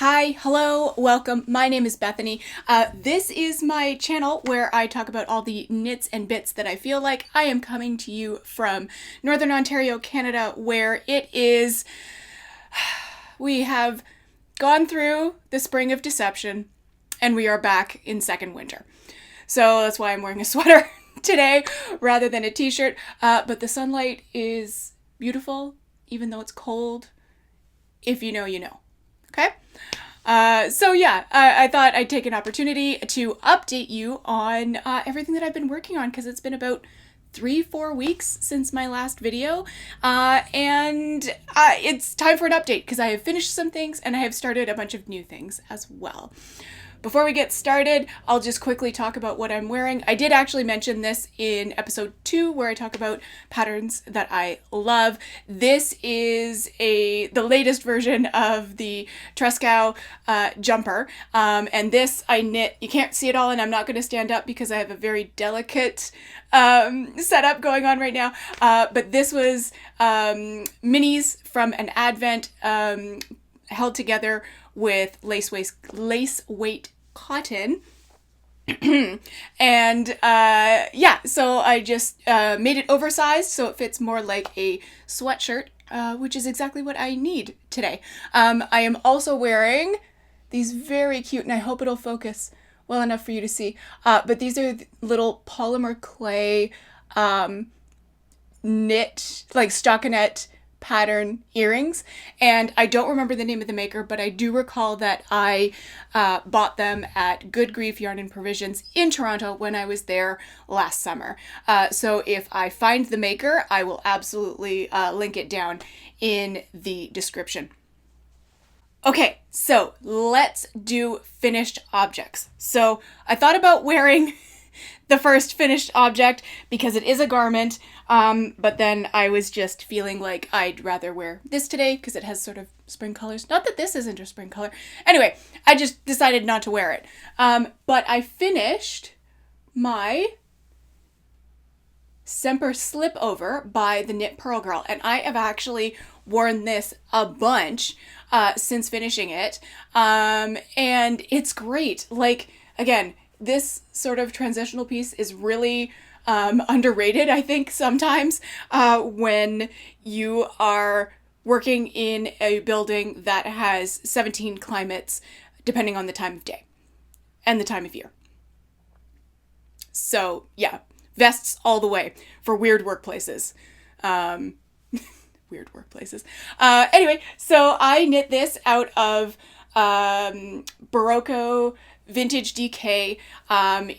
Hi, hello, welcome. My name is Bethany. This is my channel where I talk about all the knits and bits that I feel like. I am coming to you from Northern Ontario, Canada, where it is... We have gone through the spring of deception and we are back in second winter. So that's why I'm wearing a sweater today rather than a t-shirt. But the sunlight is beautiful, even though it's cold. If you know, you know. Okay? I thought I'd take an opportunity to update you on everything that I've been working on, because it's been about 3-4 weeks since my last video, and it's time for an update because I have finished some things and I have started a bunch of new things as well. Before we get started, I'll just quickly talk about what I'm wearing. I did actually mention this in episode 2 where I talk about patterns that I love. This is the latest version of the Trescow jumper. And this I knit, you can't see it all and I'm not going to stand up because I have a very delicate setup going on right now. But this was minis from an Advent held together with lace weight cotton. And so I just made it oversized so it fits more like a sweatshirt, which is exactly what I need today. I am also wearing these very cute, and I hope it'll focus well enough for you to see, but these are little polymer clay knit, like stockinette pattern earrings, and I don't remember the name of the maker, but I do recall that I bought them at Good Grief Yarn and Provisions in Toronto when I was there last summer. So if I find the maker, I will absolutely link it down in the description. Okay, so let's do finished objects. So I thought about wearing the first finished object because it is a garment, but then I was just feeling like I'd rather wear this today because it has sort of spring colors. Not that this isn't a spring color. Anyway, I just decided not to wear it. But I finished my Semper Slip Over by the Knit Pearl Girl, and I have actually worn this a bunch since finishing it, and it's great. Like, again, this sort of transitional piece is really underrated, I think, sometimes when you are working in a building that has 17 climates, depending on the time of day and the time of year. So, yeah, vests all the way for weird workplaces. Weird workplaces. Anyway, so I knit this out of Barocco Vintage DK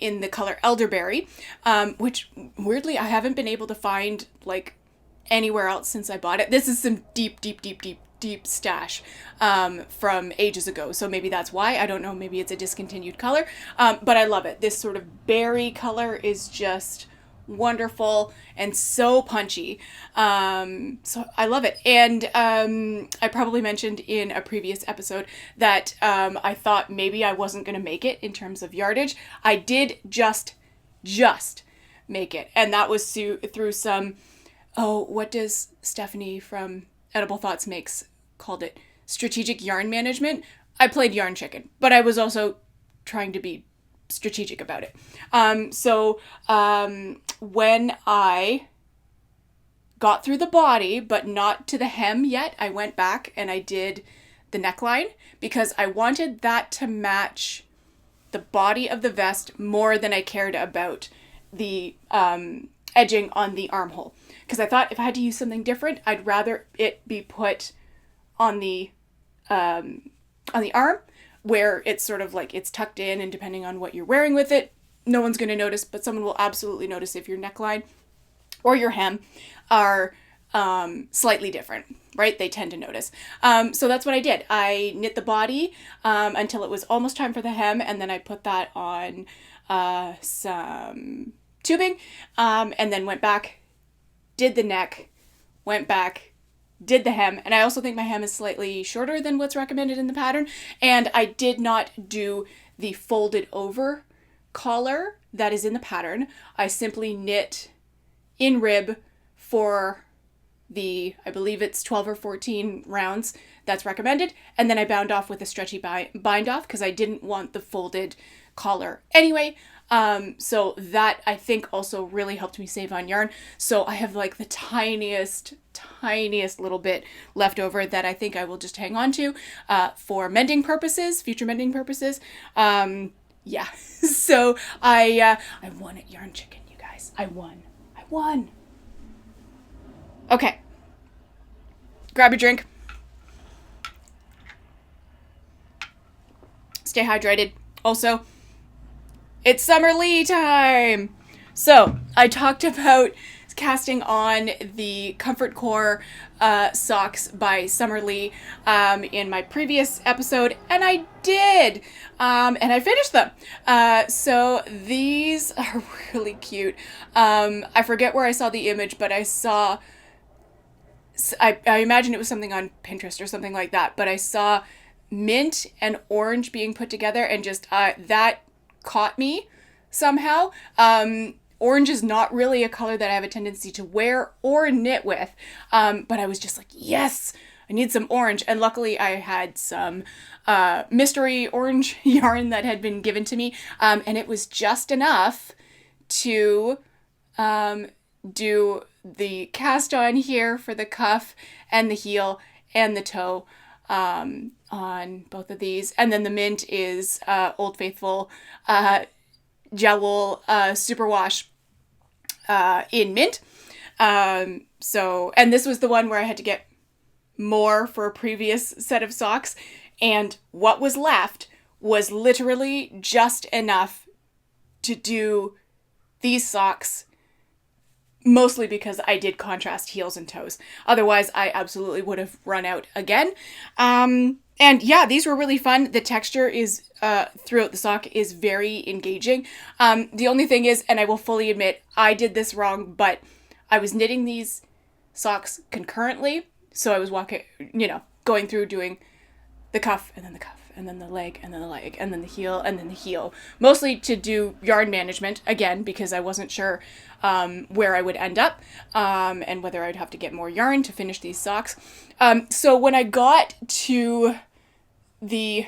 in the color Elderberry, which weirdly I haven't been able to find like anywhere else since I bought it. This is some deep stash from ages ago, so maybe that's why. I don't know, maybe it's a discontinued color, but I love it. This sort of berry color is just wonderful and so punchy, so I love it. And I probably mentioned in a previous episode that I thought maybe I wasn't going to make it in terms of yardage. I did just make it, and that was through some, what does Stephanie from Edible Thoughts Makes called it, strategic yarn management. I played yarn chicken, but I was also trying to be strategic about it. When I got through the body, but not to the hem yet, I went back and I did the neckline because I wanted that to match the body of the vest more than I cared about the edging on the armhole. Because I thought if I had to use something different, I'd rather it be put on the arm, where it's sort of like it's tucked in, and depending on what you're wearing with it, no one's going to notice, but someone will absolutely notice if your neckline or your hem are slightly different, right? They tend to notice. So that's what I did. I knit the body until it was almost time for the hem, and then I put that on some tubing, and then went back, did the neck, went back, did the hem, and I also think my hem is slightly shorter than what's recommended in the pattern, and I did not do the folded over collar that is in the pattern. I simply knit in rib for I believe it's 12 or 14 rounds that's recommended. And then I bound off with a stretchy bind off because I didn't want the folded collar anyway. So that I think also really helped me save on yarn. So I have like the tiniest little bit left over that I think I will just hang on to for mending purposes, future mending purposes. Yeah. So I won at Yarn Chicken, you guys. I won. Okay. Grab your drink. Stay hydrated. Also, it's Summer Lee time! So, I talked about casting on the Comfort Core socks by Summer Lee in my previous episode, and I did! And I finished them. So, these are really cute. I forget where I saw the image, but I imagine it was something on Pinterest or something like that, but I saw mint and orange being put together, and just that caught me somehow. Orange is not really a color that I have a tendency to wear or knit with, but I was just like, yes, I need some orange. And luckily I had some mystery orange yarn that had been given to me, and it was just enough to do the cast on here for the cuff and the heel and the toe on both of these. And then the mint is Old Faithful gel wool superwash in mint. So, and this was the one where I had to get more for a previous set of socks, and what was left was literally just enough to do these socks, mostly because I did contrast heels and toes. Otherwise, I absolutely would have run out again. And yeah, these were really fun. The texture is, throughout the sock, is very engaging. The only thing is, and I will fully admit, I did this wrong, but I was knitting these socks concurrently. So I was going through doing the cuff, and then the cuff, and then the leg, and then the leg, and then the heel, and then the heel. Mostly to do yarn management, again, because I wasn't sure where I would end up, and whether I'd have to get more yarn to finish these socks. So when I got to the,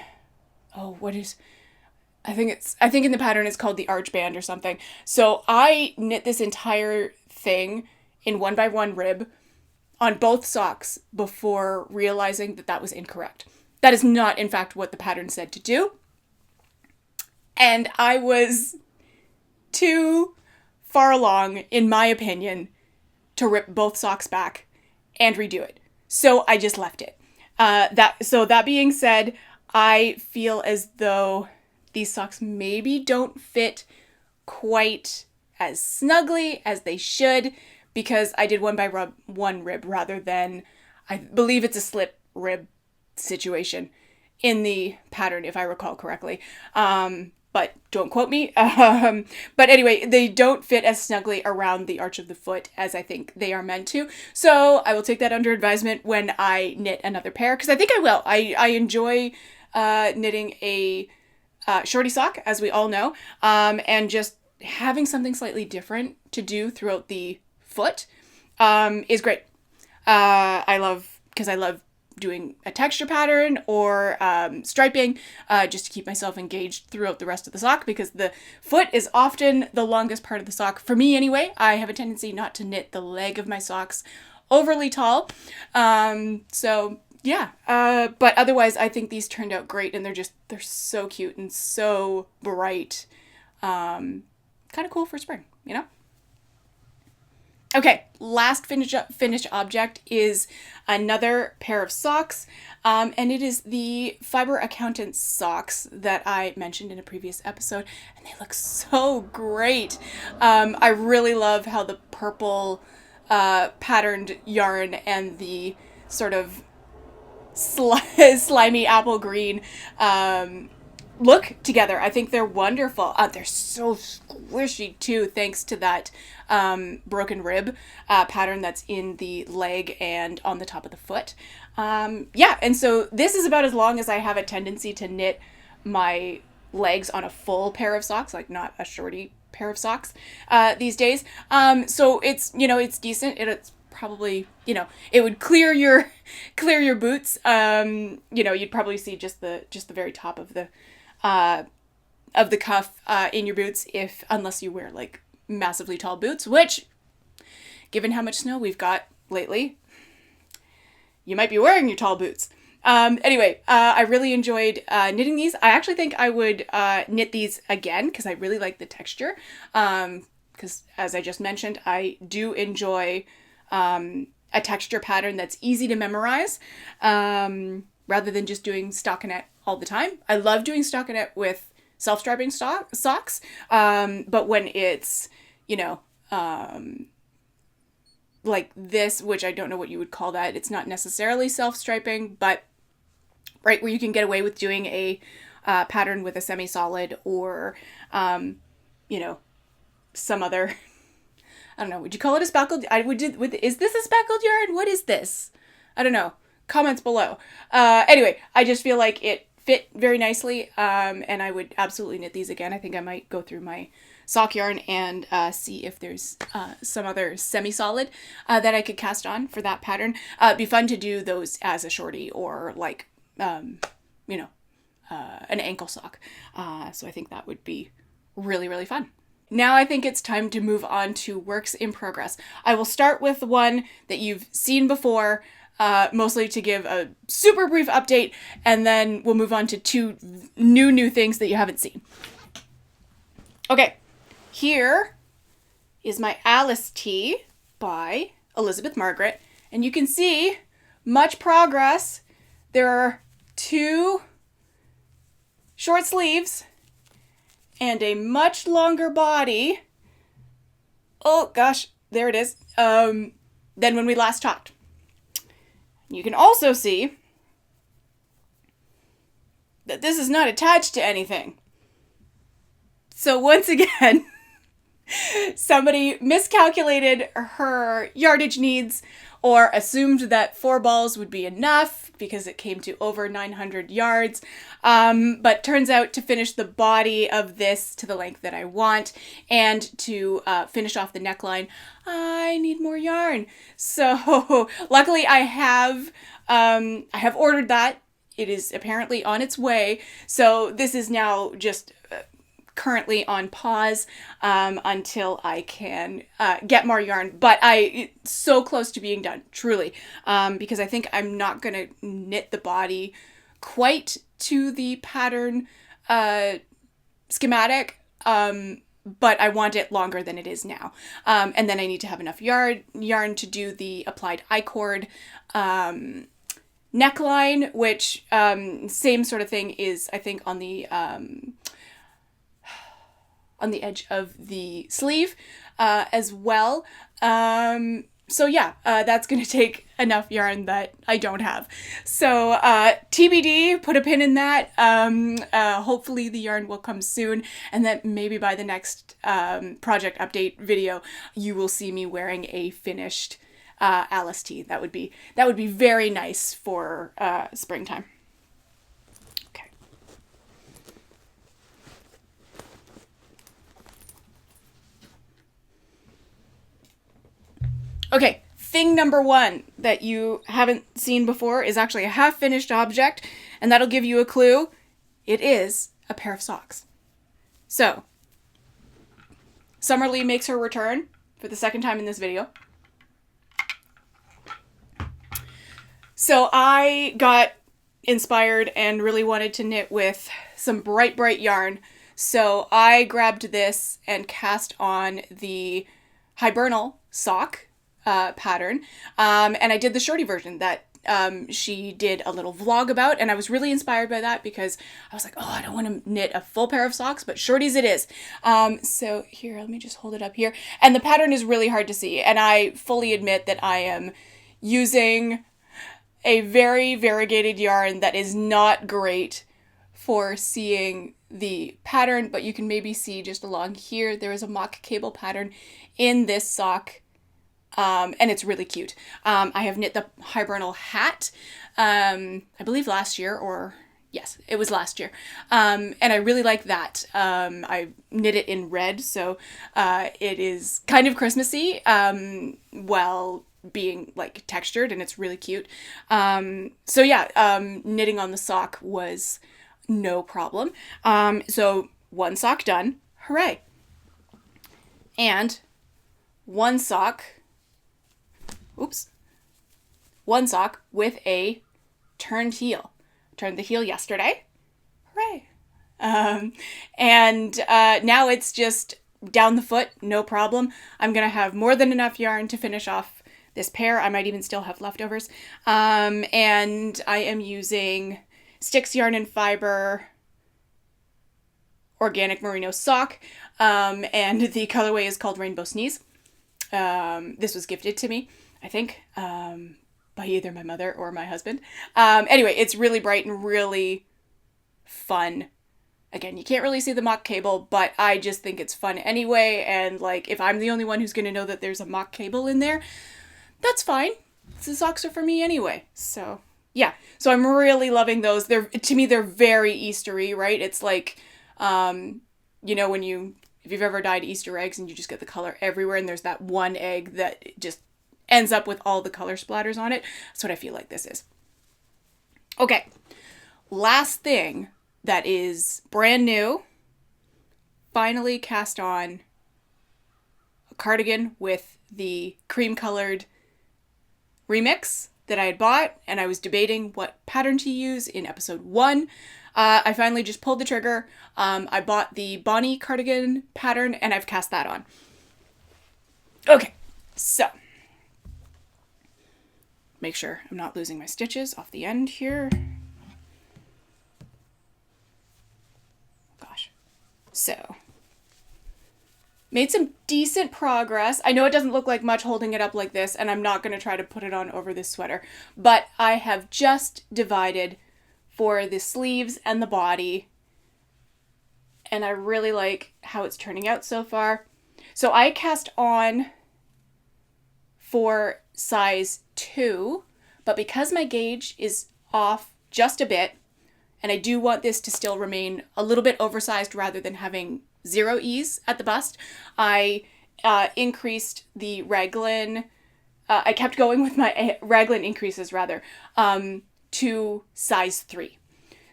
I think in the pattern it's called the arch band or something. So I knit this entire thing in 1x1 rib on both socks before realizing that was incorrect. That is not, in fact, what the pattern said to do. And I was too far along, in my opinion, to rip both socks back and redo it. So I just left it. That being said, I feel as though these socks maybe don't fit quite as snugly as they should, because I did 1x1 rib rather than, I believe it's a slip rib situation in the pattern, if I recall correctly. But don't quote me. But anyway, they don't fit as snugly around the arch of the foot as I think they are meant to. So I will take that under advisement when I knit another pair, because I think I will. I enjoy knitting a shorty sock, as we all know, and just having something slightly different to do throughout the foot is great. I love doing a texture pattern or striping just to keep myself engaged throughout the rest of the sock, because the foot is often the longest part of the sock. For me anyway, I have a tendency not to knit the leg of my socks overly tall. So yeah, but otherwise I think these turned out great, and they're so cute and so bright. Kind of cool for spring, you know? Okay, last finished object is another pair of socks, and it is the Fiber Accountant socks that I mentioned in a previous episode, and they look so great. I really love how the purple patterned yarn and the sort of slimy apple green look together. I think they're wonderful. They're so squishy too, thanks to that broken rib pattern that's in the leg and on the top of the foot. Yeah, and so this is about as long as I have a tendency to knit my legs on a full pair of socks, like not a shorty pair of socks these days. So it's, it's decent. It's probably, you know, it would clear your boots. You know, you'd probably see just the very top of the cuff in your boots, unless you wear like massively tall boots, which, given how much snow we've got lately, you might be wearing your tall boots. Anyway, I really enjoyed knitting these. I actually think I would knit these again because I really like the texture. Because as I just mentioned, I do enjoy a texture pattern that's easy to memorize rather than just doing stockinette all the time. I love doing stockinette with self-striping socks, but when it's, you know, like this, which I don't know what you would call that. It's not necessarily self-striping, but right where you can get away with doing a pattern with a semi-solid or, you know, some other, I don't know, would you call it a speckled? Is this a speckled yarn? What is this? I don't know. Comments below. Anyway, I just feel like it fit very nicely, and I would absolutely knit these again. I think I might go through my sock yarn and see if there's some other semi-solid that I could cast on for that pattern. It'd be fun to do those as a shorty or like, you know, an ankle sock. So I think that would be really, really fun. Now I think it's time to move on to works in progress. I will start with one that you've seen before, mostly to give a super brief update, and then we'll move on to two new things that you haven't seen. Okay, here is my Alice tee by Elizabeth Margaret, and you can see much progress. There are 2 short sleeves and a much longer body. Oh gosh, there it is. Than when we last talked. You can also see that this is not attached to anything. So once again, somebody miscalculated her yardage needs or assumed that 4 balls would be enough because it came to over 900 yards. But turns out to finish the body of this to the length that I want and to finish off the neckline, I need more yarn. So luckily I have ordered that. It is apparently on its way. So this is now just currently on pause until I can get more yarn, but it's so close to being done, truly, because I think I'm not gonna knit the body quite to the pattern schematic, but I want it longer than it is now, and then I need to have enough yarn to do the applied I-cord neckline, which same sort of thing is, I think, on the edge of the sleeve as well. So yeah, that's going to take enough yarn that I don't have. So TBD, put a pin in that. Hopefully the yarn will come soon, and that maybe by the next project update video, you will see me wearing a finished Alice tee. That would be very nice for springtime. Okay, thing number 1 that you haven't seen before is actually a half-finished object, and that'll give you a clue. It is a pair of socks. So, Summer Lee makes her return for the second time in this video. So I got inspired and really wanted to knit with some bright yarn. So I grabbed this and cast on the hibernal sock pattern, and I did the shorty version that she did a little vlog about, and I was really inspired by that because I was like, oh, I don't want to knit a full pair of socks, but shorties it is. So here, let me just hold it up here, and the pattern is really hard to see, and I fully admit that I am using a very variegated yarn that is not great for seeing the pattern, but you can maybe see just along here, there is a mock cable pattern in this sock. And it's really cute. I have knit the hibernal hat, I believe last year, or yes, it was last year. And I really like that. I knit it in red, so it is kind of Christmassy, while being like textured, and it's really cute. So yeah, knitting on the sock was no problem. So one sock done, hooray. And one sock, one sock with a turned heel. Turned the heel yesterday, hooray. And now it's just down the foot, no problem. I'm going to have more than enough yarn to finish off this pair. I might even still have leftovers. And I am using Stix Yarn and Fiber organic merino sock. And the colorway is called Rainbow Sneeze. This was gifted to me, I think, by either my mother or my husband. Anyway, it's really bright and really fun. Again, you can't really see the mock cable, but I just think it's fun anyway. And like, if I'm the only one who's going to know that there's a mock cable in there, that's fine. The socks are for me anyway. So yeah, so I'm really loving those. To me, they're very Eastery, right? It's like, you know, if you've ever dyed Easter eggs and you just get the color everywhere and there's that one egg that just ends up with all the color splatters on it. That's what I feel like this is. Okay, last thing that is brand new, finally cast on a cardigan with the cream colored remix that I had bought, and I was debating what pattern to use in episode 1. I finally just pulled the trigger. I bought the Bonnie cardigan pattern and I've cast that on. Okay, so make sure I'm not losing my stitches off the end here. Gosh. So, made some decent progress. I know it doesn't look like much holding it up like this, and I'm not going to try to put it on over this sweater, but I have just divided for the sleeves and the body, and I really like how it's turning out so far. So I cast on for size 2, but because my gauge is off just a bit, and I do want this to still remain a little bit oversized rather than having 0 ease at the bust, I increased the raglan. I kept going with my raglan increases rather to size 3.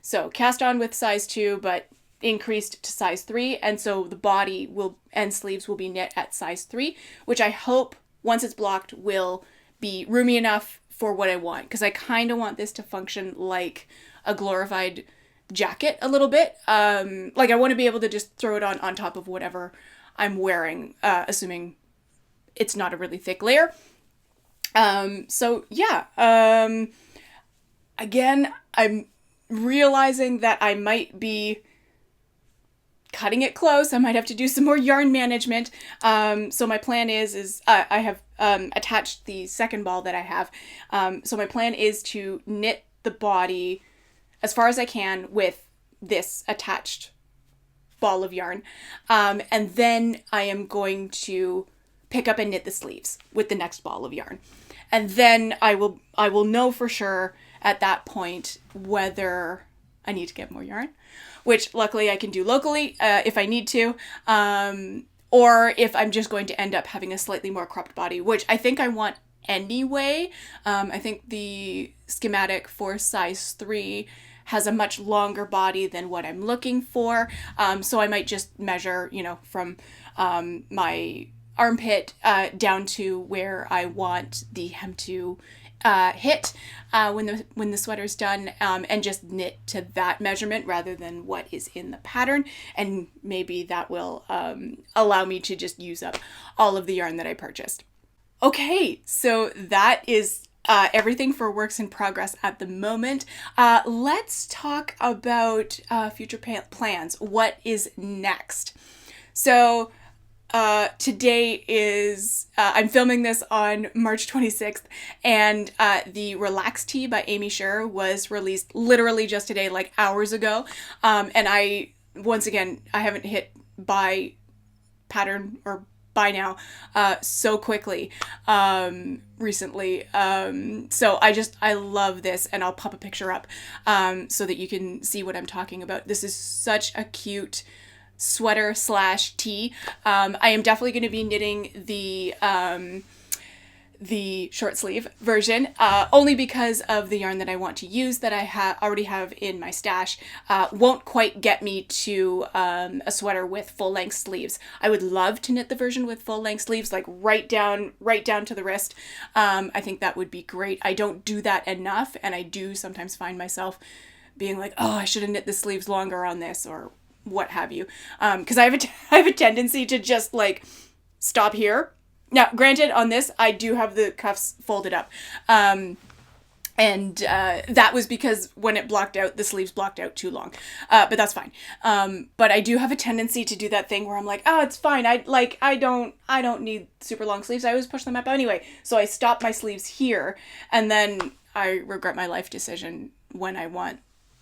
So cast on with size 2, but increased to size 3, and so the body and sleeves will be knit at size 3, which I hope once it's blocked will be roomy enough for what I want, because I kind of want this to function like a glorified jacket a little bit. Like I want to be able to just throw it on top of whatever I'm wearing, assuming it's not a really thick layer. So yeah, again, I'm realizing that I might be cutting it close. I might have to do some more yarn management. So my plan is I have attached the second ball that I have. So my plan is to knit the body as far as I can with this attached ball of yarn. And then I am going to pick up and knit the sleeves with the next ball of yarn. And then I will know for sure at that point whether I need to get more yarn, which luckily I can do locally if I need to, or if I'm just going to end up having a slightly more cropped body, which I think I want anyway. I think the schematic for size 3 has a much longer body than what I'm looking for, so I might just measure, from my armpit down to where I want the hem to hit when the sweater's done, and just knit to that measurement rather than what is in the pattern, and maybe that will allow me to just use up all of the yarn that I purchased. Okay, so that is everything for works in progress at the moment. Let's talk about future plans. What is next? So today is, I'm filming this on March 26th, and the Relax Tee by Amy Sher was released literally just today, like hours ago. And once again, I haven't hit buy pattern or buy now so quickly recently. So I love this, and I'll pop a picture up so that you can see what I'm talking about. This is such a cute sweater / tee. I am definitely going to be knitting the short sleeve version, only because of the yarn that I want to use that I already have in my stash. Won't quite get me to a sweater with full length sleeves. I would love to knit the version with full length sleeves, like right down to the wrist. I think that would be great. I don't do that enough, and I do sometimes find myself being like, oh, I should have knit the sleeves longer on this, or what have you. Because I have a tendency to just like stop here. Now, granted, on this, I do have the cuffs folded up. And that was because when it blocked out, the sleeves blocked out too long. But that's fine. But I do have a tendency to do that thing where I'm like, oh, it's fine. I don't need super long sleeves. I always push them up anyway. So I stop my sleeves here, and then I regret my life decision when I want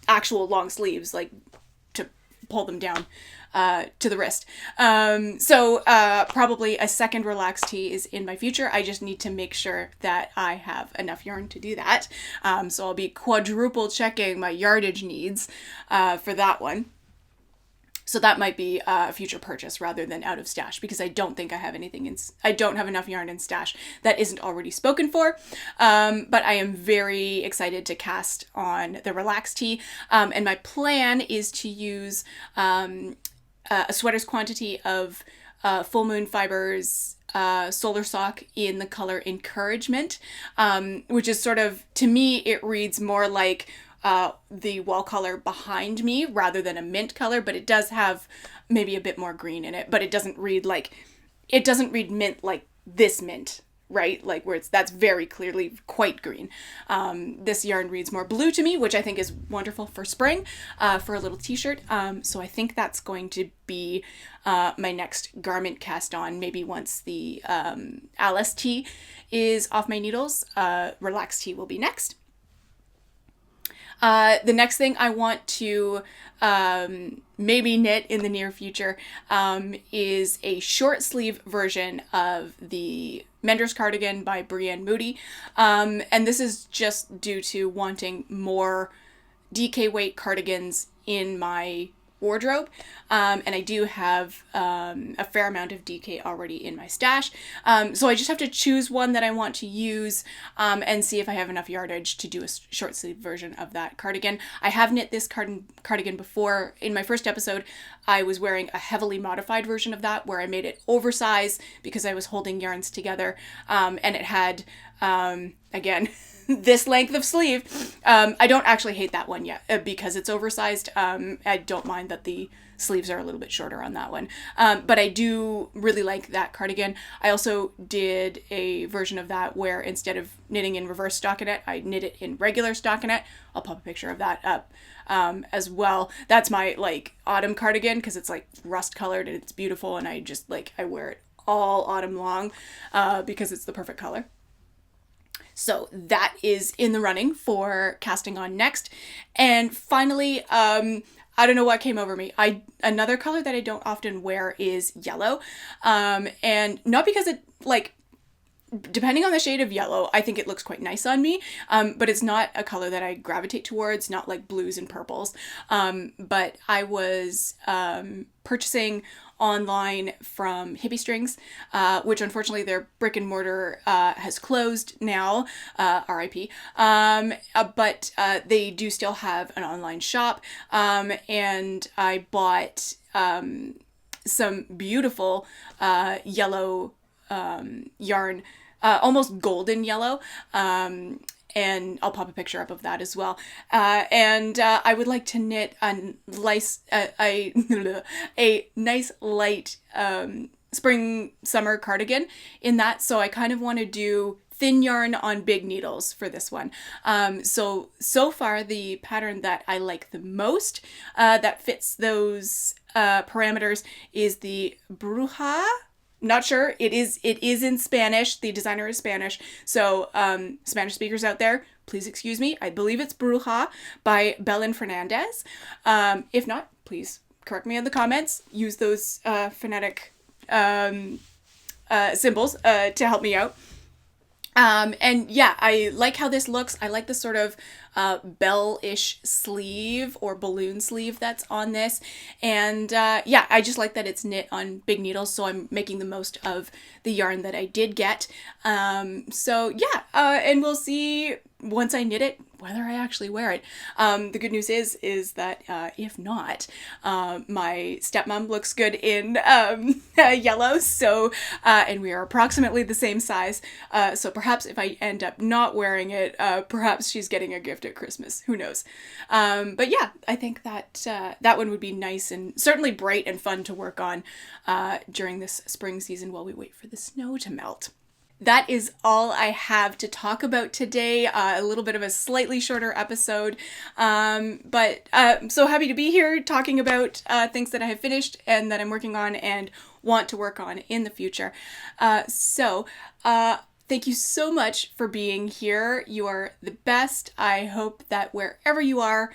actual long sleeves, like to pull them down to the wrist. So probably a second relaxed tee is in my future. I just need to make sure that I have enough yarn to do that. So I'll be quadruple checking my yardage needs for that one. So that might be a future purchase rather than out of stash, because I don't think I have anything I don't have enough yarn in stash that isn't already spoken for. But I am very excited to cast on the relaxed tee. And my plan is to use a sweater's quantity of Full Moon Fibers Solar Sock in the color Encouragement, which is sort of, to me, it reads more like the wall color behind me rather than a mint color, but it does have maybe a bit more green in it, but it doesn't read mint like this mint, right? Like where that's very clearly quite green. This yarn reads more blue to me, which I think is wonderful for spring, for a little t-shirt. So I think that's going to be my next garment cast on, maybe once the Alice tee is off my needles. Relaxed tee will be next. The next thing I want to maybe knit in the near future is a short sleeve version of the Mender's cardigan by Brienne Moody. And this is just due to wanting more DK weight cardigans in my wardrobe. And I do have a fair amount of DK already in my stash. So I just have to choose one that I want to use and see if I have enough yardage to do a short sleeve version of that cardigan. I have knit this cardigan before. In my first episode, I was wearing a heavily modified version of that where I made it oversized because I was holding yarns together. And it had, again, this length of sleeve. I don't actually hate that one yet because it's oversized. I don't mind that the sleeves are a little bit shorter on that one. But I do really like that cardigan. I also did a version of that where instead of knitting in reverse stockinette, I knit it in regular stockinette. I'll pop a picture of that up as well. That's my like autumn cardigan because it's like rust colored and it's beautiful, and I wear it all autumn long because it's the perfect color. So that is in the running for casting on next. And finally, I don't know what came over me. Another color that I don't often wear is yellow. And not because it, like, depending on the shade of yellow, I think it looks quite nice on me. But it's not a color that I gravitate towards, not like blues and purples. But I was purchasing online from Hippie Strings, which unfortunately their brick and mortar has closed now, RIP. But they do still have an online shop, and I bought some beautiful yellow yarn, almost golden yellow. And I'll pop a picture up of that as well. And I would like to knit a nice light spring summer cardigan in that. So I kind of want to do thin yarn on big needles for this one. So far the pattern that I like the most that fits those parameters is the Bruga. Not sure. It is in Spanish. The designer is Spanish. So Spanish speakers out there, please excuse me. I believe it's Bruga by Belen Fernandez. If not, please correct me in the comments. Use those phonetic symbols to help me out. And yeah, I like how this looks. I like the sort of bell-ish sleeve or balloon sleeve that's on this. And yeah, I just like that it's knit on big needles, so I'm making the most of the yarn that I did get. So yeah, and we'll see once I knit it whether I actually wear it. The good news is that if not, my stepmom looks good in yellow, so and we are approximately the same size. So perhaps if I end up not wearing it, perhaps she's getting a gift at Christmas. Who knows? But yeah, I think that that one would be nice and certainly bright and fun to work on during this spring season while we wait for the snow to melt. That is all I have to talk about today. A little bit of a slightly shorter episode, but I'm so happy to be here talking about things that I have finished and that I'm working on and want to work on in the future. Thank you so much for being here. You are the best. I hope that wherever you are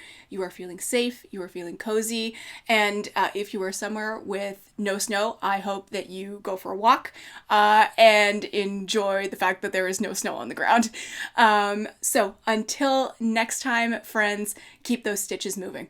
feeling safe, you are feeling cozy, and if you are somewhere with no snow, I hope that you go for a walk and enjoy the fact that there is no snow on the ground. So until next time, friends, keep those stitches moving.